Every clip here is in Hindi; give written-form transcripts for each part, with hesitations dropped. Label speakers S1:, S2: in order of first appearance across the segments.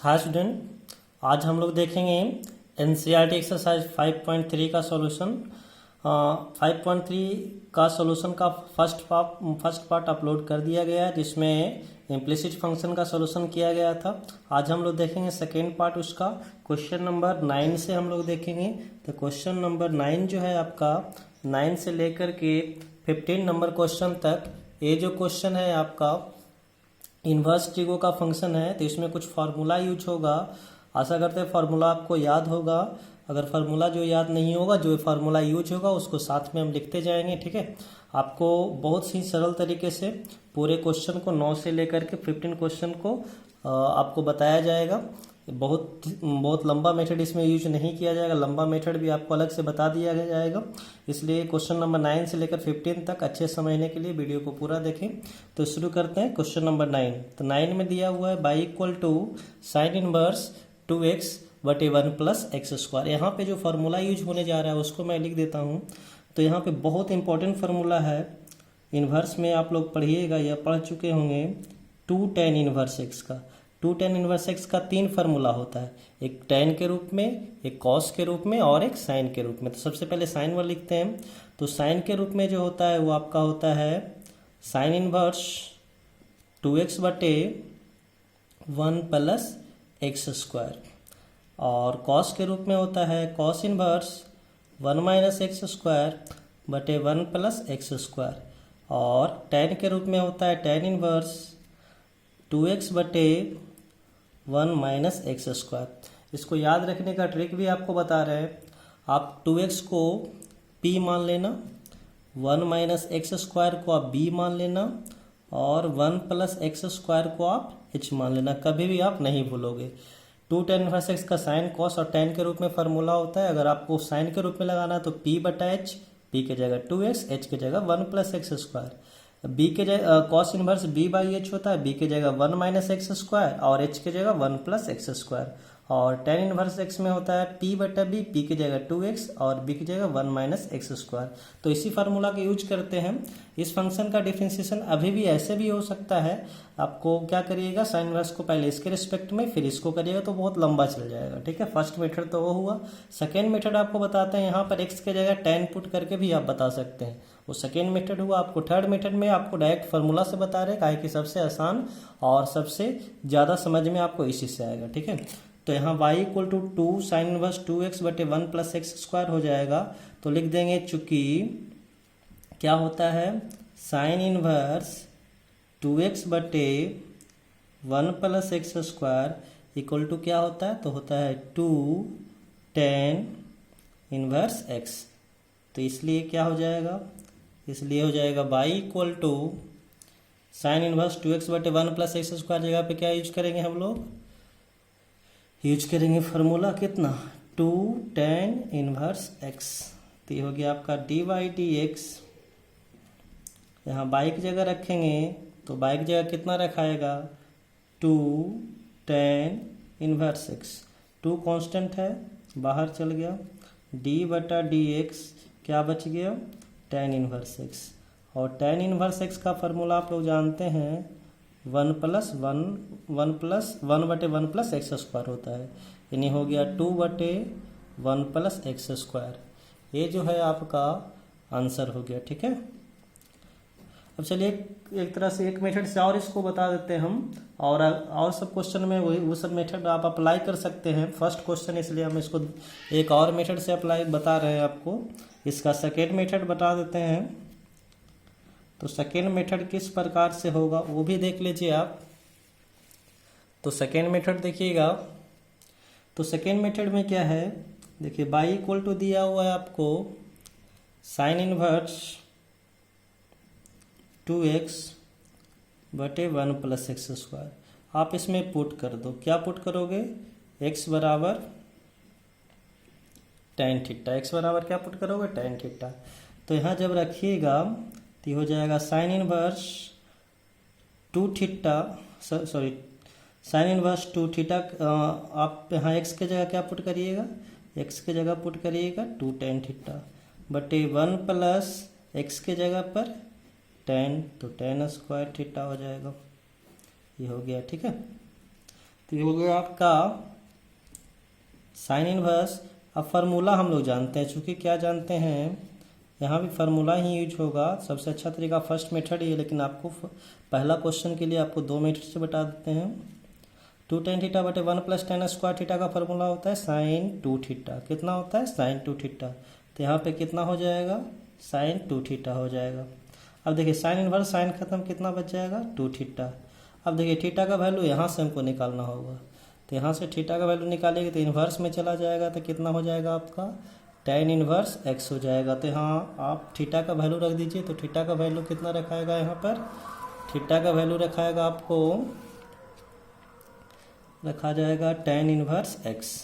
S1: हाय स्टूडेंट, आज हम लोग देखेंगे एनसीईआरटी एक्सरसाइज 5.3 का सॉल्यूशन। 5.3 का सॉल्यूशन का फर्स्ट पार्ट अपलोड कर दिया गया है, जिसमें इम्प्लिसिट फंक्शन का सॉल्यूशन किया गया था। आज हम लोग देखेंगे सेकेंड पार्ट उसका। क्वेश्चन नंबर 9 से हम लोग देखेंगे। तो क्वेश्चन नंबर 9 जो है आपका 9 से लेकर के 15 नंबर क्वेश्चन तक, ये जो क्वेश्चन है आपका इन्वर्स ट्रिगो का फंक्शन है। तो इसमें कुछ फार्मूला यूज होगा। आशा करते हैं फार्मूला आपको याद होगा। अगर फार्मूला जो याद नहीं होगा, जो फार्मूला यूज होगा उसको साथ में हम लिखते जाएंगे, ठीक है। आपको बहुत ही सरल तरीके से पूरे क्वेश्चन को 9 से लेकर के 15 क्वेश्चन को आपको बताया जाएगा। बहुत लंबा मेथड इसमें यूज नहीं किया जाएगा। लंबा मेथड भी आपको अलग से बता दिया जाएगा। इसलिए क्वेश्चन नंबर 9 से लेकर 15 तक अच्छे समझने के लिए वीडियो को पूरा देखें। तो शुरू करते हैं क्वेश्चन नंबर 9। तो 9 में दिया हुआ है y equal to sine inverse 2x बटे 1 प्लस एक्स स्क्वायर। यहाँ पे जो फार्मूला यूज होने जा रहा है उसको मैं लिख देता हूँ। तो यहाँ पे बहुत इंपॉर्टेंट फार्मूला है। इन्वर्स में आप लोग पढ़िएगा या पढ़ चुके होंगे। 2 tan इनवर्स एक्स का 2 tan इनवर्स एक्स का 3 फार्मूला होता है। एक tan के रूप में, एक cos के रूप में और एक sin के रूप में। तो सबसे पहले साइन वाला लिखते हैं। तो साइन के रूप में जो होता है वो आपका होता है साइन इनवर्स 2x बटे 1 प्लस एक्स स्क्वायर। और cos के रूप में होता है cos inverse 1 minus x square बटे 1 प्लस एक्स स्क्वायर। और tan के रूप में होता है tan इनवर्स 2x बटे 1 माइनस एक्स स्क्वायर। इसको याद रखने का ट्रिक भी आपको बता रहे हैं। आप 2x को p मान लेना, 1 माइनस एक्स स्क्वायर को आप b मान लेना और 1 प्लस एक्स स्क्वायर को आप h मान लेना। कभी भी आप नहीं भूलोगे। 2 tan इनवर्स एक्स का साइन, कॉस और tan के रूप में फार्मूला होता है। अगर आपको साइन के रूप में लगाना है तो p बटा h, p की जगह 2x, h की जगह 1 प्लस एक्स स्क्वायर। b के जगह cos inverse b by H होता है। b की जगह 1 माइनस एक्स स्क्वायर और h की जगह 1 प्लस एक्स स्क्वायर। और tan इनवर्स x में होता है p बटा b, p की जगह 2x और b की जगह 1 माइनस एक्स स्क्वायर। तो इसी फार्मूला का यूज करते हैं। इस फंक्शन का डिफरेंशिएशन अभी भी ऐसे भी हो सकता है। आपको क्या करिएगा, साइन इनवर्स को पहले इसके रिस्पेक्ट में फिर इसको करिएगा तो बहुत लंबा चल जाएगा, ठीक है। फर्स्ट मेथड तो वो हुआ। सेकेंड मेथड आपको बताते हैं। यहाँ पर x की जगह tan पुट करके भी आप बता सकते हैं। वो सेकेंड मेथड हुआ। आपको थर्ड मेथड में आपको डायरेक्ट फार्मूला से बता रहे हैं, काहे कि सबसे आसान और सबसे ज़्यादा समझ में आपको इसी से आएगा, ठीक है। तो यहाँ y equal to 2 sine inverse 2x बटे 1 प्लस एक्स स्क्वायर हो जाएगा। तो लिख देंगे, चूंकि क्या होता है साइन इनवर्स 2x बटे 1 plus x square equal to क्या होता है, तो होता है 2 tan इनवर्स x। तो इसलिए क्या हो जाएगा, इसलिए हो जाएगा y equal to sine inverse 2x बटे 1 प्लस एक्स स्क्वायर जगह पे क्या यूज करेंगे हम लोग, यूज करेंगे फार्मूला कितना, 2 tan इनवर्स x। तो ये हो गया आपका dy dx। यहाँ बाई की जगह रखेंगे तो बाई की जगह कितना रखाएगा, 2 tan इनवर्स x। 2 कांस्टेंट है, बाहर चल गया। d बटा dx क्या बच गया, tan इनवर्स x। और tan इनवर्स x का फार्मूला आप लोग जानते हैं 1 प्लस 1 बटे 1 प्लस एक्स स्क्वायर होता है। यानी हो गया 2 बटे 1 प्लस एक्स स्क्वायर। ये जो है आपका आंसर हो गया, ठीक है। अब चलिए एक तरह से एक मेथड से और इसको बता देते हैं हम। और सब क्वेश्चन में वही वो सब मेथड आप अप्लाई कर सकते हैं। फर्स्ट क्वेश्चन इसलिए हम इसको एक और मेथड से अप्लाई बता रहे हैं आपको। इसका सेकेंड मेथड बता देते हैं। तो सेकेंड मेथड किस प्रकार से होगा वो भी देख लीजिए आप। तो सेकेंड मेथड देखिएगा। तो सेकेंड मेथड में क्या है, देखिए बाई इक्वल टू दिया हुआ है आपको साइन इनवर्स 2x बटे 1 प्लस एक्स स्क्वायर। आप इसमें पुट कर दो। क्या पुट करोगे, x बराबर tan थीटा। x बराबर क्या पुट करोगे, tan थीटा। तो यहाँ जब रखिएगा तो हो जाएगा sine inverse 2 theta, sorry sine inverse 2 theta. आप यहाँ x के जगह क्या पुट करिएगा, x के जगह पुट करिएगा 2 tan थीटा बटे 1 प्लस x के जगह पर tan, तो tan स्क्वायर थीटा हो जाएगा। ये हो गया, ठीक है। तो ये हो गया आपका साइन इनवर्स। अब फार्मूला हम लोग जानते हैं, चूँकि क्या जानते हैं, यहाँ भी फार्मूला ही यूज होगा। सबसे अच्छा तरीका फर्स्ट मेथड ही है, लेकिन आपको पहला क्वेश्चन के लिए आपको 2 मेथड से बता देते हैं। 2 tan थीटा बटे 1 + tan स्क्वायर थीटा का फार्मूला होता है sin 2 थीटा। कितना होता है? sin 2 theta. तो यहाँ पे कितना हो जाएगा? sin 2 थीटा हो जाएगा। अब देखिए साइन इनवर्स साइन खत्म, कितना बच जाएगा? 2 थीटा। अब देखिए थीटा का वैल्यू यहाँ से हमको निकालना होगा, तो यहाँ से थीटा का वैल्यू निकालेंगे तो इन्वर्स में चला जाएगा, तो कितना हो जाएगा आपका? tan इनवर्स x हो जाएगा। तो हाँ, आप थीटा का वैल्यू रख दीजिए। तो थीटा का वैल्यू कितना रखाएगा यहाँ पर? थीटा का वैल्यू रखाएगा आपको, रखा जाएगा tan इनवर्स x।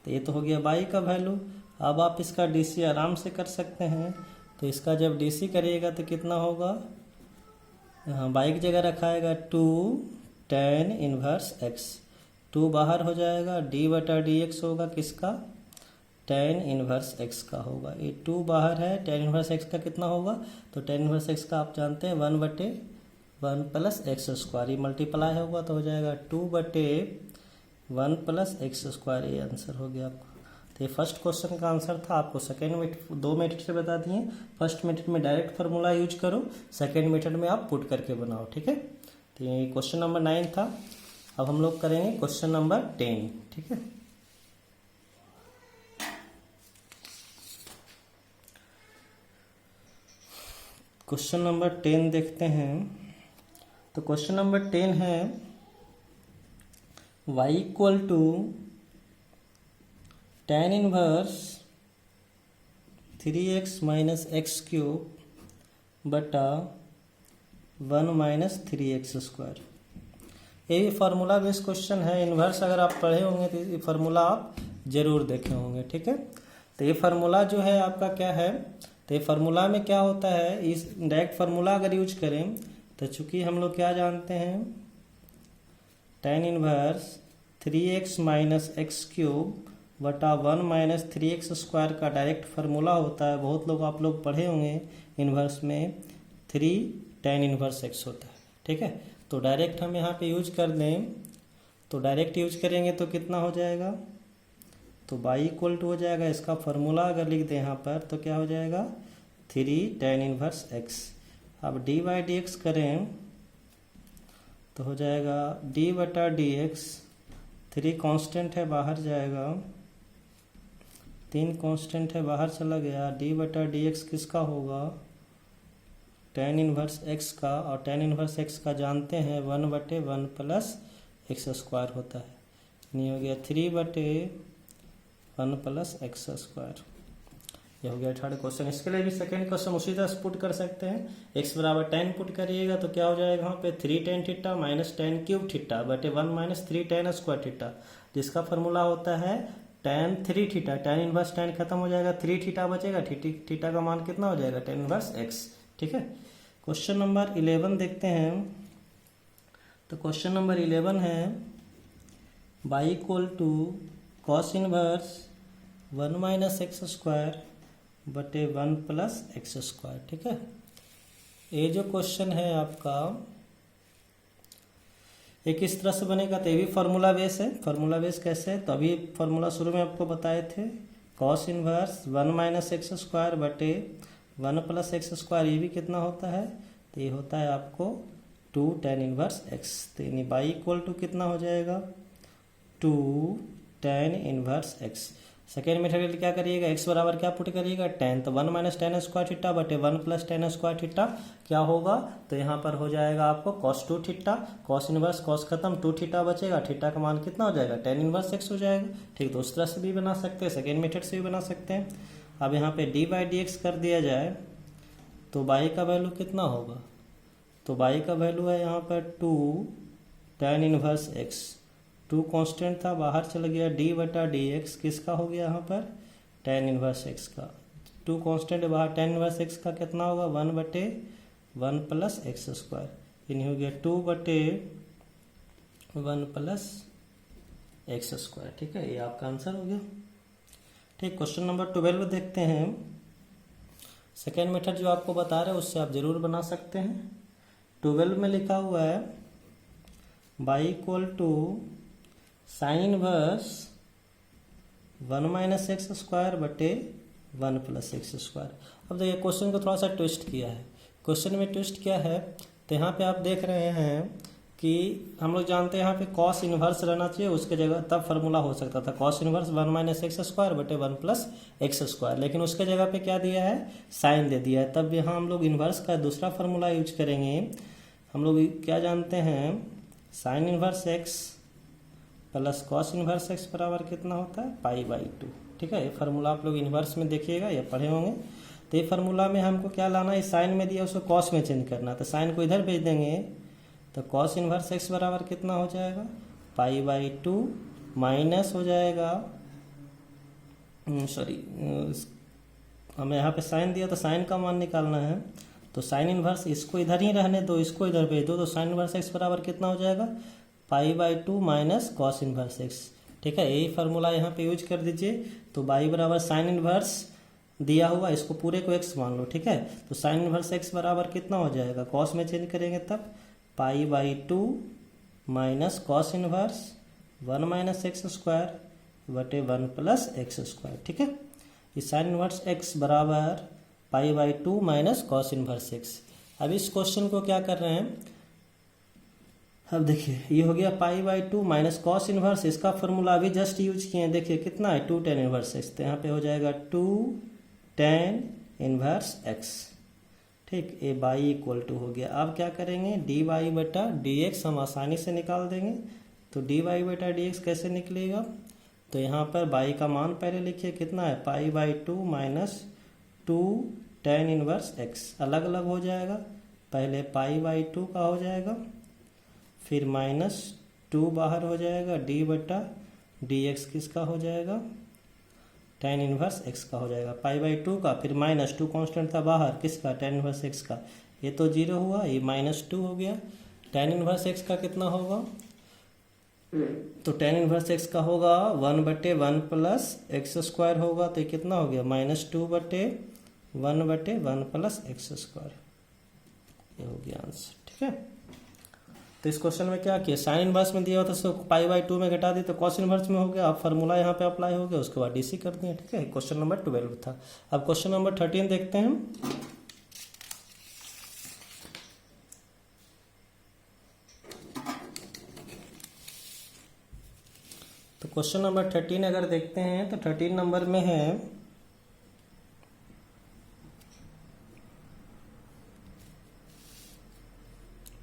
S1: तो ये तो हो गया y का वैल्यू। अब आप इसका DC आराम से कर सकते हैं। तो इसका जब DC करिएगा तो कितना होगा? यहाँ y की जगह रखाएगा 2 tan इनवर्स x। 2 बाहर हो जाएगा, d/dx होगा किसका? tan इनवर्स x का होगा। ये 2 बाहर है, tan इनवर्स x का कितना होगा? तो tan इनवर्स x का आप जानते हैं 1/1 + x²। ये मल्टीप्लाई होगा तो हो जाएगा 2/1 + x²। ये आंसर हो गया आपका। तो ये फर्स्ट क्वेश्चन का आंसर था। आपको सेकेंड मेथड 2 मेथड से बता दिए। फर्स्ट मेथड में डायरेक्ट फार्मूला यूज करो, सेकेंड मेथड में आप पुट करके बनाओ, ठीक है। तो ये क्वेश्चन नंबर 9 था। अब हम लोग करेंगे क्वेश्चन नंबर 10, ठीक है। क्वेश्चन नंबर 10 देखते हैं। तो क्वेश्चन नंबर 10 है y = tan inverse 3x - x³ बटा 1 - 3x²। ये भी फार्मूला बेस्ड क्वेश्चन है। इन्वर्स अगर आप पढ़े होंगे तो ये फार्मूला आप जरूर देखे होंगे, ठीक है। तो ये फार्मूला जो है आपका क्या है? तो ये फार्मूला में क्या होता है, इस डायरेक्ट फार्मूला अगर यूज करें तो चूंकि हम लोग क्या जानते हैं, tan इनवर्स 3x - x³ बटा 1 - 3x² का डायरेक्ट फार्मूला होता है। बहुत लोग आप लोग पढ़े होंगे इन्वर्स में 3 tan इनवर्स x होता है, ठीक है। तो डायरेक्ट हम यहाँ पे यूज कर दें, तो डायरेक्ट यूज करेंगे तो कितना हो जाएगा? तो y = हो जाएगा, इसका फार्मूला अगर लिख दें यहाँ पर तो क्या हो जाएगा? 3 tan इनवर्स x। अब d/dx करें तो हो जाएगा d/dx। 3 कांस्टेंट है, बाहर जाएगा, 3 कांस्टेंट है, बाहर चला गया। d/dx किसका होगा? tan इनवर्स x का। और tan इनवर्स x का जानते हैं 1/1 + x² होता है। नहीं हो गया 3/1 + x²। ये हो गया थर्ड क्वेश्चन। इसके लिए भी सेकंड क्वेश्चन उसी तरह से पुट कर सकते हैं। x = 10 पुट करिएगा तो क्या हो जाएगा वहाँ पे? 3 tan थीटा - tan³ थीटा बटे 1 - 3 tan² थीटा, जिसका फार्मूला होता है tan 3 theta. tan inverse tan खत्म हो जाएगा, 3 थीटा बचेगा। थीटा का मान कितना हो जाएगा? tan इनवर्स x, ठीक है। क्वेश्चन नंबर 11 देखते हैं। तो क्वेश्चन नंबर 11 है y = cos इनवर्स 1 - x² बटे 1 + x², ठीक है। ये जो क्वेश्चन है आपका एक इस तरह से बनेगा। तो ये भी फार्मूला बेस है। फार्मूला बेस कैसे है? तो अभी फार्मूला शुरू में आपको बताए थे, cos इनवर्स 1 - x² बटे 1 + x²। ये भी कितना होता है? तो ये होता है आपको 2 tan इनवर्स x। तो यानी y = कितना हो जाएगा? 2 tan inverse x। Second method के लिए क्या करिएगा? x बराबर क्या पुट करिएगा? tan। तो 1 - tan² थीटा बटे 1 + tan² थीटा क्या होगा? तो यहाँ पर हो जाएगा आपको cos 2 theta. cos inverse cos खत्म, 2 थीटा बचेगा। थीटा का मान कितना हो जाएगा? tan इनवर्स x हो जाएगा, ठीक। तो उस तरह से भी बना सकते हैं, सेकेंड मेथड से भी बना सकते हैं। अब यहाँ पे d/dx कर दिया जाए तो y का वैल्यू कितना होगा? तो y का वैल्यू है यहाँ पर 2 tan इनवर्स x। 2 कांस्टेंट था, बाहर चल गया। d/dx किसका हो गया यहाँ पर? tan इनवर्स x का। 2 कांस्टेंट बाहर, tan इनवर्स x का कितना होगा? 1/1 + x²। यानी हो गया 2/1 + x², ठीक है। ये आपका आंसर हो गया, ठीक। क्वेश्चन नंबर 12 देखते हैं। सेकेंड मेथड जो आपको बता रहे हैं उससे आप जरूर बना सकते हैं। 12 में लिखा हुआ है y = sine inverse 1 minus x square बटे 1 प्लस एक्स स्क्वायर। अब देखिए क्वेश्चन को थोड़ा सा ट्विस्ट किया है। क्वेश्चन में ट्विस्ट क्या है, तो यहाँ पे आप देख रहे हैं कि हम लोग जानते हैं यहाँ पे कॉस इनवर्स रहना चाहिए, उसके जगह तब फार्मूला हो सकता था cos inverse 1 minus x square बटे 1 प्लस एक्स स्क्वायर, लेकिन उसके जगह पे क्या दिया है, साइन दे दिया है। तब यहाँ हम लोग इनवर्स का दूसरा फार्मूला यूज करेंगे। हम लोग क्या जानते हैं, sign inverse x plus cos inverse x बराबर कितना होता है, पाई बाई 2। ठीक है, ये फार्मूला आप लोग इनवर्स में देखिएगा, ये पढ़े होंगे। तो ये फार्मूला में हमको क्या लाना है, साइन में दिया उसको कॉस में चेंज करना, तो साइन को इधर भेज देंगे, तो कॉस इनवर्स एक्स बराबर कितना हो जाएगा, पाई बाई 2 माइनस हो जाएगा, हमें यहाँ पे साइन दिया तो साइन का मान निकालना है, तो साइन इनवर्स इसको इधर ही रहने दो, इसको इधर भेज दो, तो साइन इनवर्स एक्स बराबर कितना हो जाएगा, पाई by 2 minus cos inverse x. ठीक है, यही फार्मूला यहाँ पे यूज कर दीजिए। तो बाई बराबर साइन इनवर्स दिया हुआ, इसको पूरे को एक्स मान लो। ठीक है, तो साइन इनवर्स एक्स बराबर कितना हो जाएगा, कॉस में चेंज करेंगे तब पाई by 2 minus cos inverse 1 minus x square बटे 1 प्लस एक्स स्क्वायर। ठीक है, इस साइन इनवर्स एक्स बराबर पाई by 2 minus cos inverse x. अब इस क्वेश्चन को क्या कर रहे हैं, अब देखिए ये हो गया pi by 2 minus cos inverse, इसका फॉर्मूला अभी जस्ट यूज किए हैं। देखिए कितना है, 2 tan इनवर्स एक्स, तो यहाँ पे हो जाएगा 2 tan इनवर्स एक्स। ठीक, ए बाई इक्वल टू हो गया। अब क्या करेंगे, डी वाई बटा डी एक्स हम आसानी से निकाल देंगे। तो डी वाई बटा डी एक्स कैसे निकलेगा, तो यहाँ पर बाई का मान पहले लिखिए कितना है, पाई by 2 minus 2 tan inverse x, अलग अलग हो जाएगा। पहले पाई बाई 2 का हो जाएगा, फिर माइनस 2 बाहर हो जाएगा, डी बटा डी एक्स किसका हो जाएगा, tan इनवर्स एक्स का हो जाएगा, पाई बाई 2 का, फिर माइनस 2 कांस्टेंट था बाहर किसका, tan इनवर्स एक्स का, ये तो 0 हुआ, ये -2 हो गया। tan इनवर्स एक्स का कितना होगा, तो tan इनवर्स एक्स का होगा 1 बटे 1 प्लस एक्स स्क्वायर होगा, तो ये कितना हो गया, -2 बटे 1 प्लस एक्स स्क्वायर, ये हो गया आंसर। ठीक है, तो इस क्वेश्चन में क्या किया, साइन इनवर्स में दिया होता तो पाई बाई 2 में घटा दी, तो कॉस इनवर्स में हो गया। अब फार्मूला यहाँ पे अप्लाई हो गया, उसके बाद डीसी कर दिए। ठीक है, क्वेश्चन नंबर 12 था। अब क्वेश्चन नंबर 13 देखते हैं। तो क्वेश्चन नंबर 13 अगर देखते हैं तो 13 नंबर में है,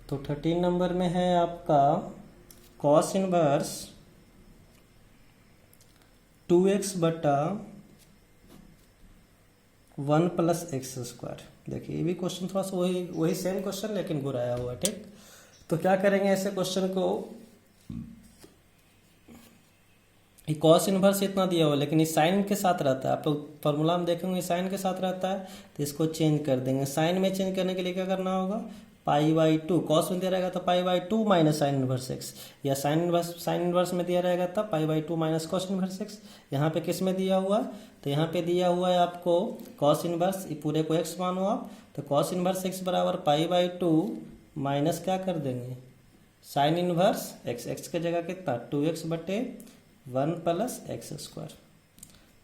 S1: तो 13 नंबर में है आपका कॉस इनवर्स 2x बटा 1 प्लस एक्स स्क्वायर। देखिए ये भी क्वेश्चन थोड़ा सा वही सेम क्वेश्चन लेकिन घुराया हुआ। ठीक, तो क्या करेंगे ऐसे क्वेश्चन को, कॉस इनवर्स इतना दिया हुआ लेकिन इस साइन के साथ रहता है, आप लोग फॉर्मूला में देखेंगे साइन के साथ रहता है, तो इसको चेंज कर देंगे। साइन में चेंज करने के लिए क्या करना होगा, पाई बाई 2, कॉस में दिया रहेगा तो पाई by 2 minus sign inverse x, या साइन इनवर्स में दिया रहेगा तब पाई by 2 minus cos inverse x. यहाँ पे किस में दिया हुआ, तो यहाँ पे दिया हुआ है आपको कॉस इनवर्स, पूरे को एक्स मानो आप, तो कॉस इनवर्स एक्स बराबर पाई बाई 2 माइनस क्या कर देंगे, साइन इनवर्स एक्स, एक्स के जगह कितना 2x बटे 1 plus x square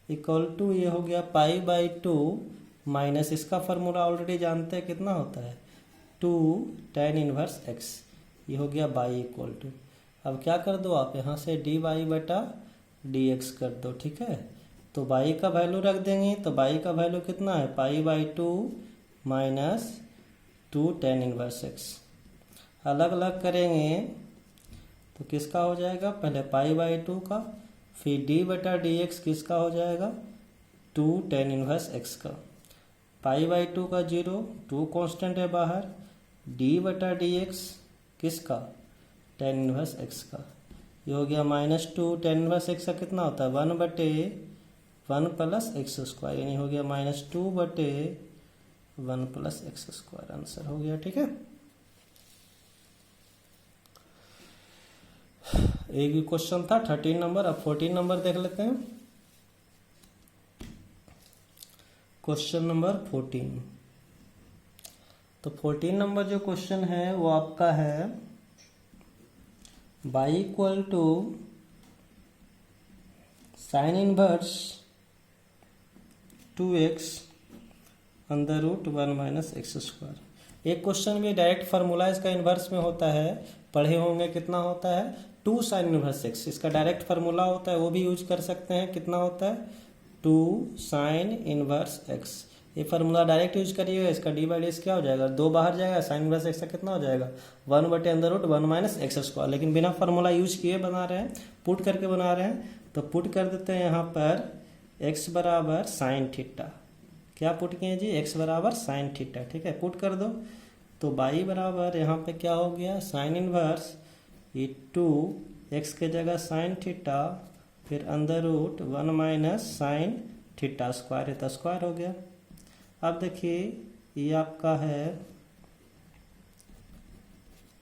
S1: equal to, ये हो गया पाई बाई 2 माइनस, इसका फार्मूला ऑलरेडी जानते हैं कितना होता है, 2 tan इनवर्स एक्स, ये हो गया बाई इक्वल टू। अब क्या कर दो आप यहाँ से डी वाई बटा डी एक्स कर दो। ठीक है, तो बाई का वैल्यू रख देंगे, तो बाई का वैल्यू कितना है, पाई by 2 minus 2 tan inverse x. अलग अलग करेंगे तो किसका हो जाएगा, पहले पाई बाई 2 का, फिर डी बटा डी एक्स किसका हो जाएगा, 2 tan इनवर्स एक्स का। पाई बाई 2 का 0, 2 कांस्टेंट है बाहर, डी बटा डी एक्स किसका, tan इनवर्स एक्स का, ये हो गया -2 tan इनवर्स एक्स का कितना होता है 1 बटे 1 प्लस एक्स स्क्वायर, यानी हो गया -2 बटे 1 प्लस एक्स स्क्वायर, आंसर हो गया। ठीक है, एक ही क्वेश्चन था 13 नंबर। अब 14 नंबर देख लेते हैं। क्वेश्चन नंबर 14, तो 14 नंबर जो क्वेश्चन है वो आपका है y equal to sine inverse 2x under root 1 minus x square. एक क्वेश्चन भी डायरेक्ट फार्मूला इसका इन्वर्स में होता है, पढ़े होंगे। कितना होता है? 2 साइन इनवर्स एक्स, इसका डायरेक्ट फार्मूला होता है, वो भी यूज कर सकते हैं। कितना होता है? 2 साइन इनवर्स एक्स। ये फार्मूला डायरेक्ट यूज करिएगा, इसका डी बाई डी क्या हो जाएगा? 2 बाहर जाएगा, साइन इनवर्स एक्स का कितना हो जाएगा? 1 बटे under root 1 minus x square. लेकिन बिना फार्मूला यूज किए बना रहे हैं, पुट करके बना रहे हैं, तो पुट कर देते हैं यहाँ पर x बराबर साइन थीटा। क्या पुट किए जी? x बराबर साइन थीटा। ठीक है, पुट कर दो तो y बराबर यहाँ पे क्या हो गया? साइन इनवर्स ये 2 x के जगह साइन थीटा, फिर under root 1 minus sine theta square है, तो स्क्वायर हो गया। अब देखिए ये आपका है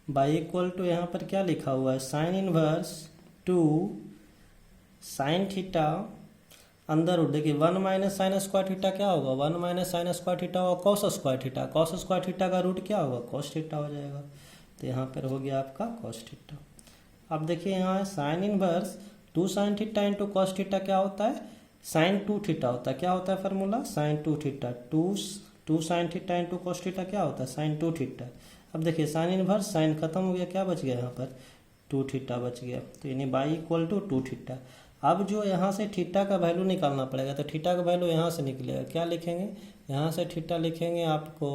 S1: y इक्वल टू यहाँ पर क्या लिखा हुआ है? साइन इनवर्स 2 साइन थीटा अंदर रूट। देखिए 1 माइनस साइन स्क्वायर थीटा क्या होगा? 1 माइनस साइन स्क्वायर थीटा होगा cos square theta. Cos square theta का रूट क्या होगा? कॉस थीटा हो जाएगा। तो यहाँ पर हो गया आपका कॉस थीटा। अब देखिए यहाँ sine inverse 2 sine theta into cos theta क्या होता है? साइन 2 थीटा होता है। क्या होता है formula? Sine 2 theta. 2 sine theta into cos theta क्या होता है? Sine 2 theta. अब देखिए साइन इनवर्स साइन खत्म हो गया, क्या बच गया यहाँ पर? 2 थीटा बच गया। तो यानी बाई इक्वल टू 2 थीटा। अब जो यहाँ से थीटा का वैल्यू निकालना पड़ेगा, तो थीटा का वैल्यू यहाँ से निकलेगा। क्या लिखेंगे? यहाँ से थीटा लिखेंगे आपको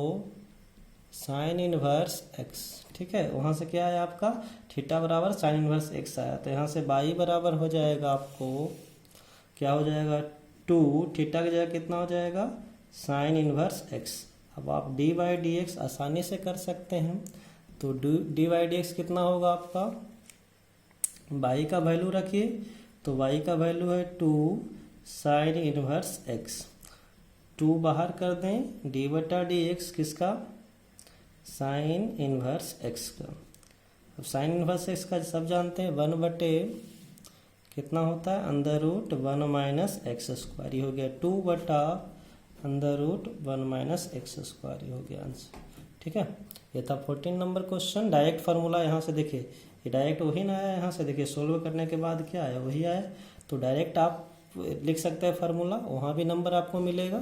S1: साइन इनवर्स एक्स। ठीक है, वहाँ से क्या है आपका? थीटा बराबर साइन इनवर्स एक्स आया। तो यहाँ से बाई बराबर हो जाएगा आपको, क्या हो जाएगा? 2 थीटा की जगह कितना हो जाएगा? Sign inverse x. अब आप डी बाई डी एक्स आसानी से कर सकते हैं। तो डी बाई डी एक्स कितना होगा आपका? बाई का वैल्यू रखिए, तो y का वैल्यू है 2 साइन इनवर्स x। 2 बाहर कर दें, डी बटा डी एक्स किसका? साइन इनवर्स x का। अब साइन इनवर्स x का सब जानते हैं, 1 बटे कितना होता है? Under root 1 minus x square. ये हो गया 2 बटा under root 1 minus x square. ये हो गया आंसर। ठीक है, ये था 14 नंबर क्वेश्चन। डायरेक्ट फार्मूला यहाँ से देखिए, ये डायरेक्ट वही ना आया, यहाँ से देखिए सोल्व करने के बाद क्या आया? वही आया। तो डायरेक्ट आप लिख सकते हैं फार्मूला, वहाँ भी नंबर आपको मिलेगा।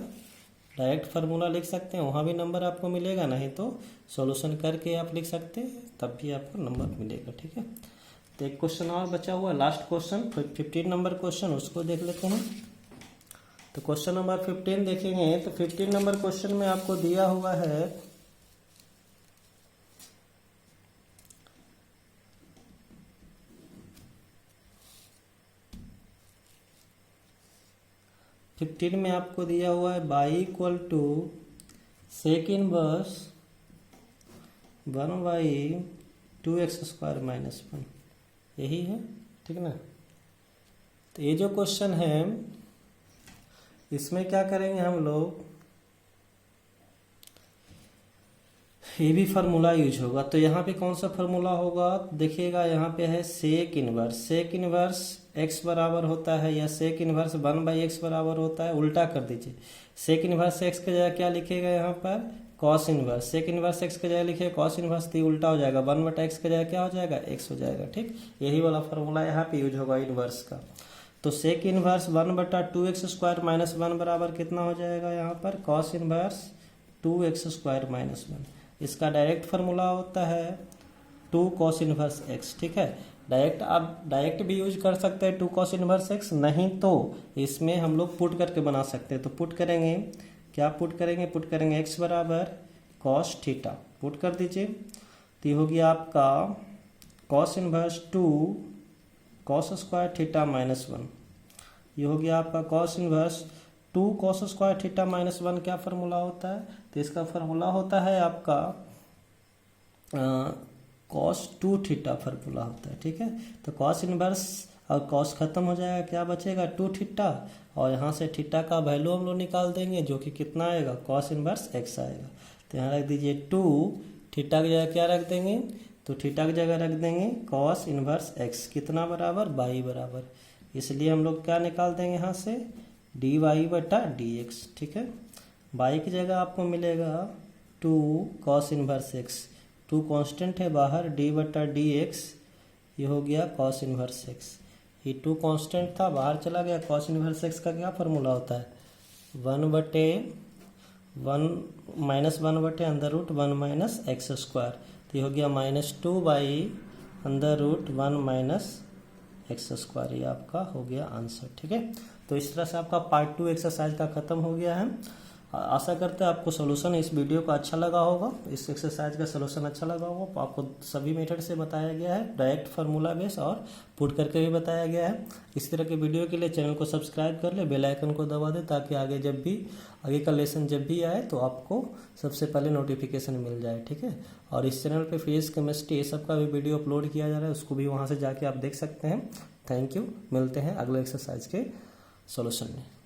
S1: डायरेक्ट फार्मूला लिख सकते हैं, वहाँ भी नंबर आपको मिलेगा। नहीं तो सॉल्यूशन करके आप लिख सकते हैं, तब भी आपको नंबर मिलेगा। ठीक है, तो एक क्वेश्चन और बचा हुआ, लास्ट क्वेश्चन 15 नंबर क्वेश्चन, उसको देख लेते हैं। तो क्वेश्चन नंबर 15 देखेंगे, तो 15 नंबर क्वेश्चन में आपको दिया हुआ है 15 में आपको दिया हुआ है y equal to sec inverse 1 by 2x square minus 1, यही है। ठीक ना? तो ये जो क्वेश्चन है इसमें क्या करेंगे हम लोग, ये भी फार्मूला यूज होगा। तो यहाँ पे कौन सा फार्मूला होगा? देखिएगा यहाँ पे है sec inverse. Sec inverse x बराबर होता है, या सेक इनवर्स 1 बाई एक्स बराबर होता है। उल्टा कर दीजिए, सेक इनवर्स x की जगह क्या लिखेगा यहाँ पर? Cos inverse. Sec inverse x की जगह लिखिए कॉस इनवर्स, तो उल्टा हो जाएगा, 1 बटा एक्स की जगह क्या हो जाएगा? x हो जाएगा। ठीक, यही वाला फार्मूला यहाँ पे यूज होगा इनवर्स का। तो सेक इनवर्स 1 बटा 2x स्क्वायर माइनस 1 बराबर कितना हो जाएगा यहाँ पर? Cos inverse 2x square minus 1। इसका डायरेक्ट फार्मूला होता है 2 कॉस इनवर्स x। ठीक है, डायरेक्ट आप डायरेक्ट भी यूज कर सकते हैं 2 कॉस इनवर्स x, नहीं तो इसमें हम लोग पुट करके बना सकते हैं। तो पुट करेंगे, क्या पुट करेंगे? पुट करेंगे x बराबर कॉस थीटा, पुट कर दीजिए। तो ये हो गया आपका cos inverse 2 cos square theta minus 1। ये हो गया आपका cos inverse 2 cos square theta minus 1। क्या फार्मूला होता है? तो इसका फार्मूला होता है आपका कॉस 2 थीटा फार्मूला होता है। ठीक है, तो कॉस इनवर्स और कॉस खत्म हो जाएगा, क्या बचेगा? 2 थीटा, और यहाँ से थीटा का वैल्यू हम लोग निकाल देंगे, जो कि कितना आएगा? कॉस इनवर्स x आएगा। तो यहाँ रख दीजिए 2, थीटा की जगह क्या रख देंगे? तो थीटा की जगह रख देंगे कॉस इनवर्स x, कितना बराबर? बाई बराबर। इसलिए हम लोग क्या निकाल देंगे यहाँ से? डी वाई बटा डी एक्स। ठीक है, बाई की जगह आपको मिलेगा 2 कॉस इनवर्स x, 2 कांस्टेंट है बाहर, डी बटा डी एक्स, ये हो गया कॉस इनवर्स x। ये 2 कांस्टेंट था, बाहर चला गया। कॉस इनवर्स एक्स का क्या फार्मूला होता है, 1/1 -1/√1 माइनस एक्स स्क्वायर। तो ये हो गया -2/√1 एक्स स्क्वायर। ये आपका हो गया आंसर। ठीक है, तो इस तरह से आपका पार्ट 2 एक्सरसाइज का खत्म हो गया है। आशा करते हैं आपको सोल्यूशन इस वीडियो का अच्छा लगा होगा, इस एक्सरसाइज का सोल्यूशन अच्छा लगा होगा। आपको सभी मेथड से बताया गया है, डायरेक्ट फार्मूला बेस और पुट करके भी बताया गया है। इस तरह के वीडियो के लिए चैनल को सब्सक्राइब कर ले, बेल आइकन को दबा दे, ताकि आगे का लेसन जब भी आए तो आपको सबसे पहले नोटिफिकेशन मिल जाए। ठीक है, और इस चैनल पे फिजिक्स केमिस्ट्री ये सब का भी वीडियो अपलोड किया जा रहा है, उसको भी वहाँ से जाके आप देख सकते हैं। थैंक यू, मिलते हैं अगले एक्सरसाइज के सोल्यूशन में।